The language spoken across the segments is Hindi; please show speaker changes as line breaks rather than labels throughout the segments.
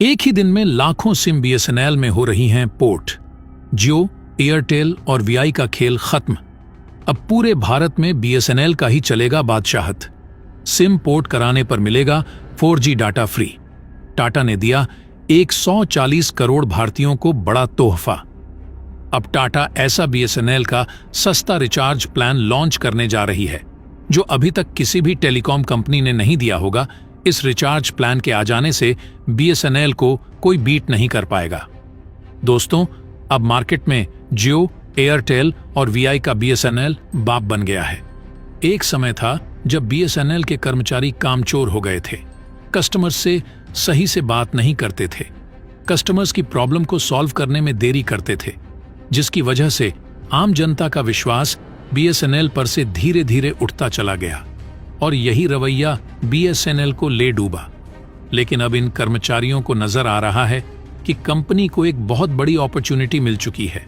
एक ही दिन में लाखों सिम बीएसएनएल में हो रही हैं पोर्ट। जियो, एयरटेल और वीआई का खेल खत्म। अब पूरे भारत में बीएसएनएल का ही चलेगा बादशाहत। सिम पोर्ट कराने पर मिलेगा 4G डाटा फ्री। टाटा ने दिया 140 करोड़ भारतीयों को बड़ा तोहफा। अब टाटा ऐसा बीएसएनएल का सस्ता रिचार्ज प्लान लॉन्च करने जा रही है जो अभी तक किसी भी टेलीकॉम कंपनी ने नहीं दिया होगा। इस रिचार्ज प्लान के आ जाने से बीएसएनएल को कोई बीट नहीं कर पाएगा। दोस्तों, अब मार्केट में जियो, एयरटेल और वीआई का बीएसएनएल बाप बन गया है। एक समय था जब बीएसएनएल के कर्मचारी कामचोर हो गए थे, कस्टमर्स से सही से बात नहीं करते थे, कस्टमर्स की प्रॉब्लम को सॉल्व करने में देरी करते थे, जिसकी वजह से आम जनता का विश्वास बीएसएनएल पर से धीरे धीरे उठता चला गया और यही रवैया बीएसएनएल को ले डूबा। लेकिन अब इन कर्मचारियों को नजर आ रहा है कि कंपनी को एक बहुत बड़ी अपॉर्चुनिटी मिल चुकी है।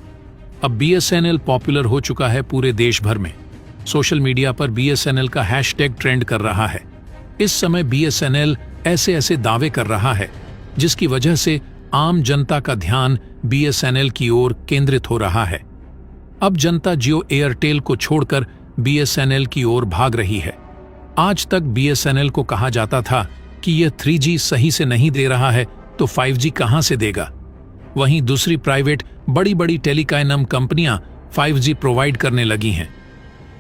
अब बीएसएनएल पॉपुलर हो चुका है पूरे देश भर में। सोशल मीडिया पर बीएसएनएल का हैशटैग ट्रेंड कर रहा है। इस समय बीएसएनएल ऐसे ऐसे दावे कर रहा है जिसकी वजह से आम जनता का ध्यान बीएसएनएल की ओर केंद्रित हो रहा है। अब जनता जियो, एयरटेल को छोड़कर बीएसएनएल की ओर भाग रही है। आज तक बीएसएनएल को कहा जाता था कि यह 3G सही से नहीं दे रहा है तो 5G कहां से देगा। वहीं दूसरी प्राइवेट बड़ी बड़ी टेलीकॉम कंपनियां 5G प्रोवाइड करने लगी हैं।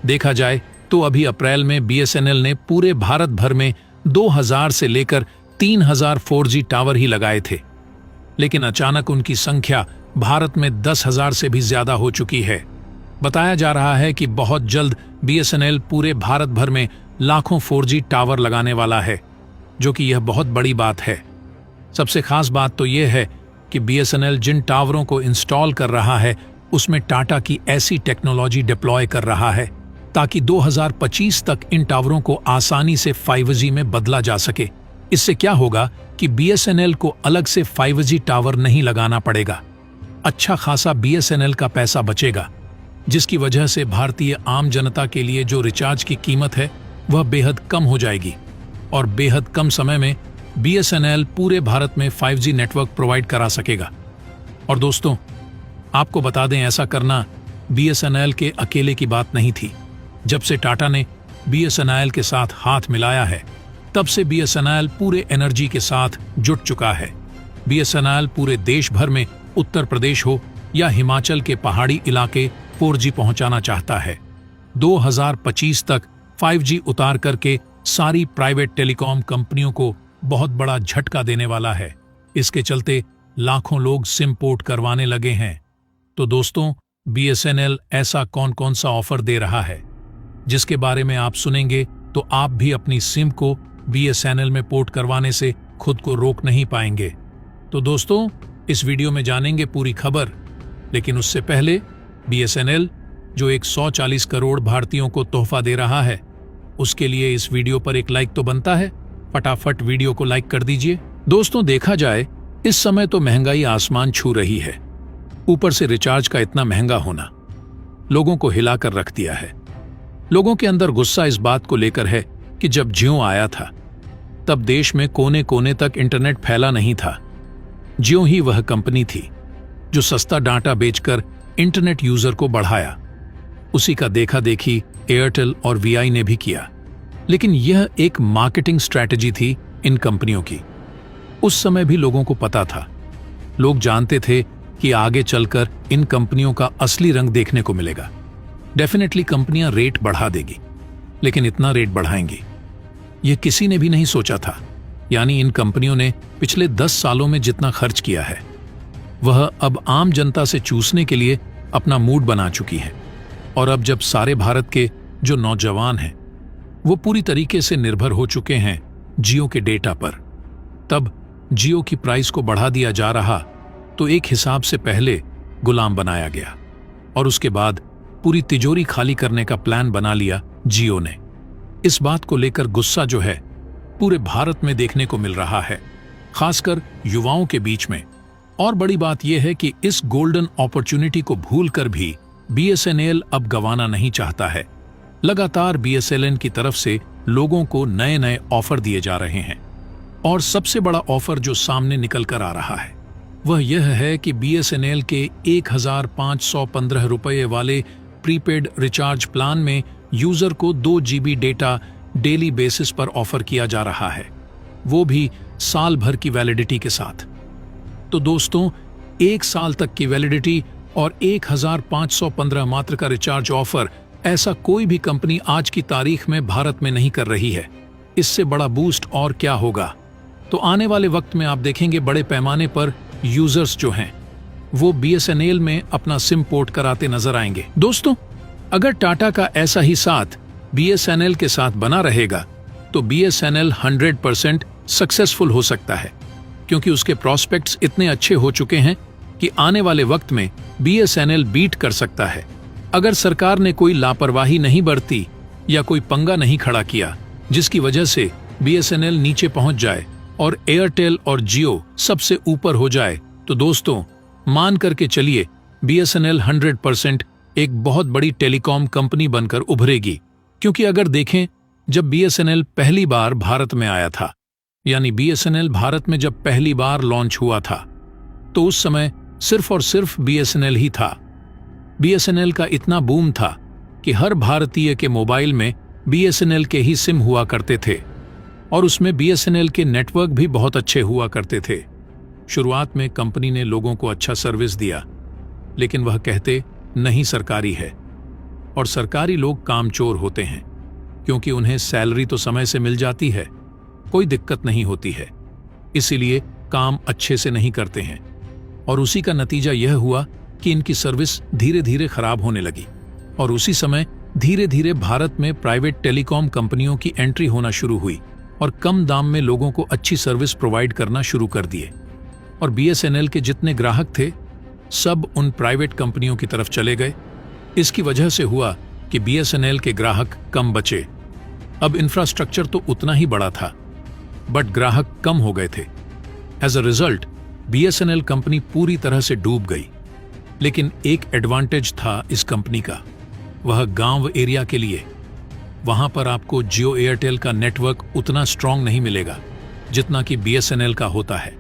देखा जाए तो अभी अप्रैल में बीएसएनएल ने पूरे भारत भर में 2000 से लेकर 3000 4G टावर ही लगाए थे, लेकिन अचानक उनकी संख्या भारत में 10,000 से भी ज्यादा हो चुकी है। बताया जा रहा है कि बहुत जल्द बीएसएनएल पूरे भारत भर में लाखों 4G टावर लगाने वाला है, जो कि यह बहुत बड़ी बात है। सबसे खास बात तो यह है कि बीएसएनएल जिन टावरों को इंस्टॉल कर रहा है उसमें टाटा की ऐसी टेक्नोलॉजी डिप्लॉय कर रहा है ताकि 2025 तक इन टावरों को आसानी से 5G में बदला जा सके। इससे क्या होगा कि बीएसएनएल को अलग से 5G टावर नहीं लगाना पड़ेगा। अच्छा खासा बीएसएनएल का पैसा बचेगा, जिसकी वजह से भारतीय आम जनता के लिए जो रिचार्ज की कीमत है वह बेहद कम हो जाएगी और बेहद कम समय में बीएसएनएल पूरे भारत में 5G नेटवर्क प्रोवाइड करा सकेगा। और दोस्तों, आपको बता दें, ऐसा करना बीएसएनएल के अकेले की बात नहीं थी। जब से टाटा ने बीएसएनएल के साथ हाथ मिलाया है, तब से बीएसएनएल पूरे एनर्जी के साथ जुट चुका है। बीएसएनएल पूरे देश भर में, उत्तर प्रदेश हो या हिमाचल के पहाड़ी इलाके, 4G पहुंचाना चाहता है। 2025 तक 5G उतार करके सारी प्राइवेट टेलीकॉम कंपनियों को बहुत बड़ा झटका देने वाला है। इसके चलते लाखों लोग सिम पोर्ट करवाने लगे हैं। तो दोस्तों, बीएसएनएल ऐसा कौन कौन सा ऑफर दे रहा है जिसके बारे में आप सुनेंगे तो आप भी अपनी सिम को बीएसएनएल में पोर्ट करवाने से खुद को रोक नहीं पाएंगे। तो दोस्तों, इस वीडियो में जानेंगे पूरी खबर, लेकिन उससे पहले बीएसएनएल जो 140 करोड़ भारतीयों को तोहफा दे रहा है, उसके लिए इस वीडियो पर एक लाइक तो बनता है। फटाफट वीडियो को लाइक कर दीजिए। दोस्तों, देखा जाए इस समय तो महंगाई आसमान छू रही है। ऊपर से रिचार्ज का इतना महंगा होना लोगों को हिलाकर रख दिया है। लोगों के अंदर गुस्सा इस बात को लेकर है कि जब जियो आया था तब देश में कोने कोने तक इंटरनेट फैला नहीं था। जियो ही वह कंपनी थी जो सस्ता डाटा बेचकर इंटरनेट यूजर को बढ़ाया। उसी का देखा देखी एयरटेल और वीआई ने भी किया, लेकिन यह एक मार्केटिंग स्ट्रैटेजी थी इन कंपनियों की। उस समय भी लोगों को पता था, लोग जानते थे कि आगे चलकर इन कंपनियों का असली रंग देखने को मिलेगा। डेफिनेटली कंपनियां रेट बढ़ा देगी, लेकिन इतना रेट बढ़ाएंगी यह किसी ने भी नहीं सोचा था। यानी इन कंपनियों ने पिछले 10 सालों में जितना खर्च किया है वह अब आम जनता से चूसने के लिए अपना मूड बना चुकी है। और अब जब सारे भारत के जो नौजवान हैं वो पूरी तरीके से निर्भर हो चुके हैं जियो के डेटा पर, तब जियो की प्राइस को बढ़ा दिया जा रहा तो एक हिसाब से पहले गुलाम बनाया गया और उसके बाद पूरी तिजोरी खाली करने का प्लान बना लिया जियो ने। इस बात को लेकर गुस्सा जो है पूरे भारत में देखने को मिल रहा है, खासकर युवाओं के बीच में। और बड़ी बात यह है कि इस गोल्डन अपॉर्चुनिटी को भूलकर भी बीएसएनएल अब गंवाना नहीं चाहता है। लगातार बीएसएनएल की तरफ से लोगों को नए नए ऑफर दिए जा रहे हैं। और सबसे बड़ा ऑफर जो सामने निकल कर आ रहा है वह यह है कि BSNL के 1515 रुपये वाले प्रीपेड रिचार्ज प्लान में यूजर को 2 GB डेटा डेली बेसिस पर ऑफर किया जा रहा है, वो भी साल भर की वैलिडिटी के साथ। तो दोस्तों, 1 साल तक की वैलिडिटी और 1515 मात्र का रिचार्ज ऑफर, ऐसा कोई भी कंपनी आज की तारीख में भारत में नहीं कर रही है। इससे बड़ा बूस्ट और क्या होगा। तो आने वाले वक्त में आप देखेंगे बड़े पैमाने पर यूजर्स जो हैं वो BSNL में अपना सिम पोर्ट कराते नजर आएंगे। दोस्तों, अगर टाटा का ऐसा ही साथ BSNL के साथ बना रहेगा तो BSNL 100% सक्सेसफुल हो सकता है, क्योंकि उसके प्रॉस्पेक्ट्स इतने अच्छे हो चुके हैं कि आने वाले वक्त में BSNL बीट कर सकता है। अगर सरकार ने कोई लापरवाही नहीं बरती या कोई पंगा नहीं खड़ा किया जिसकी वजह से BSNL नीचे पहुंच जाए और एयरटेल और जियो सबसे ऊपर हो जाए, तो दोस्तों मान करके चलिए BSNL 100% एक बहुत बड़ी टेलीकॉम कंपनी बनकर उभरेगी। क्योंकि अगर देखें, जब BSNL पहली बार भारत में आया था, यानी BSNL भारत में जब पहली बार लॉन्च हुआ था, तो उस समय सिर्फ और सिर्फ BSNL ही था। BSNL का इतना बूम था कि हर भारतीय के मोबाइल में BSNL के ही सिम हुआ करते थे और उसमें BSNL के नेटवर्क भी बहुत अच्छे हुआ करते थे। शुरुआत में कंपनी ने लोगों को अच्छा सर्विस दिया, लेकिन वह कहते नहीं सरकारी है, और सरकारी लोग कामचोर होते हैं क्योंकि उन्हें सैलरी तो समय से मिल जाती है, कोई दिक्कत नहीं होती है, इसीलिए काम अच्छे से नहीं करते हैं। और उसी का नतीजा यह हुआ कि इनकी सर्विस धीरे धीरे खराब होने लगी और उसी समय धीरे धीरे भारत में प्राइवेट टेलीकॉम कंपनियों की एंट्री होना शुरू हुई और कम दाम में लोगों को अच्छी सर्विस प्रोवाइड करना शुरू कर दिए। और BSNL के जितने ग्राहक थे सब उन प्राइवेट कंपनियों की तरफ चले गए। इसकी वजह से हुआ कि BSNL के ग्राहक कम बचे। अब इंफ्रास्ट्रक्चर तो उतना ही बड़ा था, बट ग्राहक कम हो गए थे। As a result BSNL company पूरी तरह से डूब गई। लेकिन एक एडवांटेज था इस कंपनी का, वह गांव एरिया के लिए। वहां पर आपको जियो एयरटेल का नेटवर्क उतना स्ट्रांग नहीं मिलेगा जितना कि BSNL का होता है।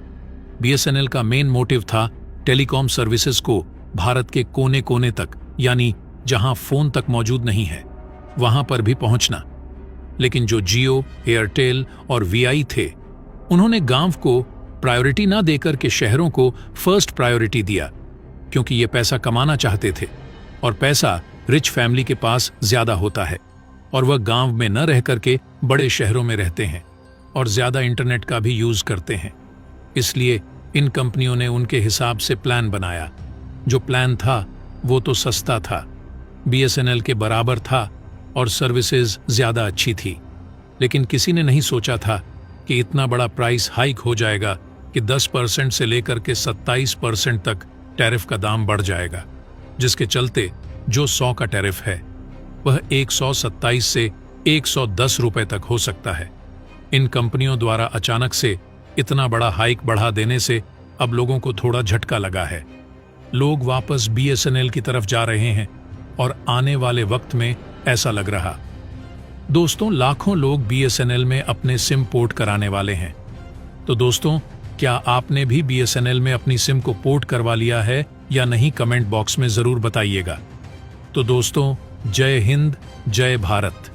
BSNL का मेन मोटिव था टेलीकॉम सर्विसेज को भारत के कोने कोने तक, यानी जहां फोन तक मौजूद नहीं है, वहां पर भी पहुंचना। लेकिन जो जियो, एयरटेल और VI थे, उन्होंने गांव को प्रायोरिटी ना देकर के शहरों को फर्स्ट प्रायोरिटी दिया, क्योंकि ये पैसा कमाना चाहते थे और पैसा रिच फैमिली के पास ज्यादा होता है और वह गांव में न रह करके बड़े शहरों में रहते हैं और ज्यादा इंटरनेट का भी यूज करते हैं। इसलिए इन कंपनियों ने उनके हिसाब से प्लान बनाया। जो प्लान था वो तो सस्ता था, BSNL के बराबर था और सर्विसेज ज्यादा अच्छी थी। लेकिन किसी ने नहीं सोचा था कि इतना बड़ा प्राइस हाइक हो जाएगा कि 10% से लेकर के 27% तक टैरिफ का दाम बढ़ जाएगा, जिसके चलते जो 100 का टैरिफ है वह 127 से 110 रुपए तक हो सकता है। इन कंपनियों द्वारा अचानक से इतना बड़ा हाइक बढ़ा देने से अब लोगों को थोड़ा झटका लगा है। लोग वापस BSNL की तरफ जा रहे हैं और आने वाले वक्त में ऐसा लग रहा। दोस्तों, लाखों लोग BSNL में अपने सिम पोर्ट कराने वाले हैं। तो दोस्तों, क्या आपने भी BSNL में अपनी सिम को पोर्ट करवा लिया है या नहीं, कमेंट बॉक्स में जरूर बताइएगा। तो दोस्तों, जय हिंद, जय भारत।